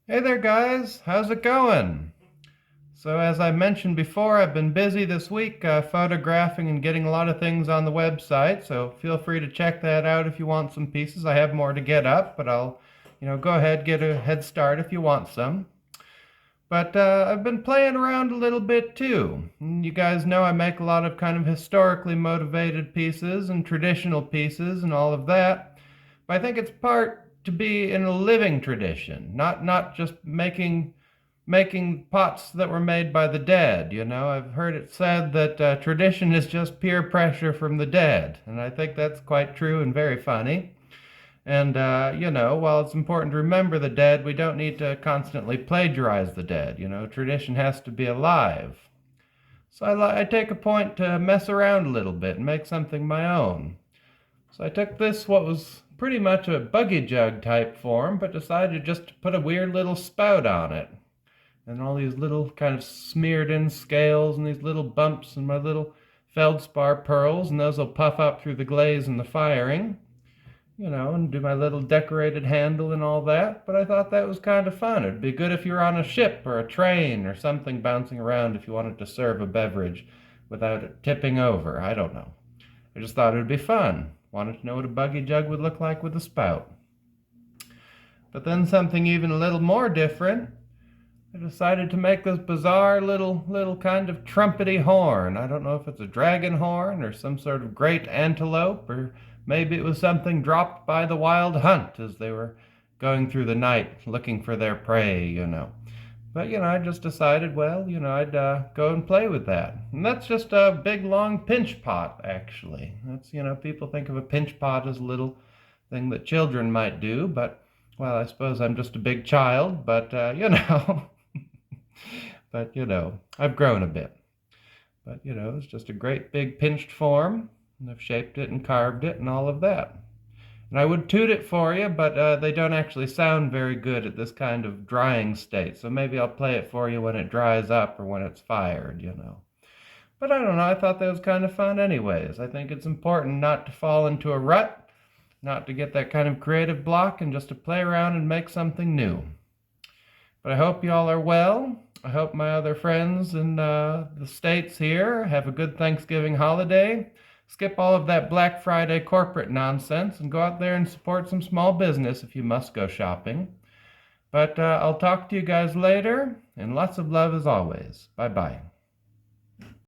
Hey there, guys. How's it going? So, as I mentioned before, I've been busy this week photographing and getting a lot of things on the website. So, feel free to check that out if you want some pieces. I have more to get up, but I'll go ahead, get a head start if you want some. But I've been playing around a little bit too. And you guys know I make a lot of kind of historically motivated pieces and traditional pieces and all of that. But I think it's part to be in a living tradition, not just making pots that were made by the dead. I've heard it said that tradition is just peer pressure from the dead, and I think that's quite true and very funny. And, while it's important to remember the dead, we don't need to constantly plagiarize the dead. Tradition has to be alive. So I take a point to mess around a little bit and make something my own. So I took this, what was pretty much a buggy jug type form, but decided just to put a weird little spout on it. And all these little kind of smeared in scales and these little bumps and my little feldspar pearls, and those will puff up through the glaze and the firing, and do my little decorated handle and all that. But I thought that was kind of fun. It'd be good if you're on a ship or a train or something bouncing around if you wanted to serve a beverage without it tipping over. I don't know. I just thought it'd be fun. Wanted to know what a buggy jug would look like with a spout. But then something even a little more different. I decided to make this bizarre little kind of trumpety horn. I don't know if it's a dragon horn or some sort of great antelope, or maybe it was something dropped by the wild hunt as they were going through the night looking for their prey. But, I just decided, well, I'd go and play with that. And that's just a big, long pinch pot, actually. That's, people think of a pinch pot as a little thing that children might do, but, well, I suppose I'm just a big child, but, but, I've grown a bit. But, it's just a great big pinched form, and I've shaped it and carved it and all of that. And I would toot it for you, but they don't actually sound very good at this kind of drying state. So maybe I'll play it for you when it dries up or when it's fired. But I don't know, I thought that was kind of fun anyways. I think it's important not to fall into a rut, not to get that kind of creative block, and just to play around and make something new. But I hope y'all are well. I hope my other friends in the States here have a good Thanksgiving holiday. Skip all of that Black Friday corporate nonsense and go out there and support some small business if you must go shopping. But I'll talk to you guys later, and lots of love as always. Bye bye.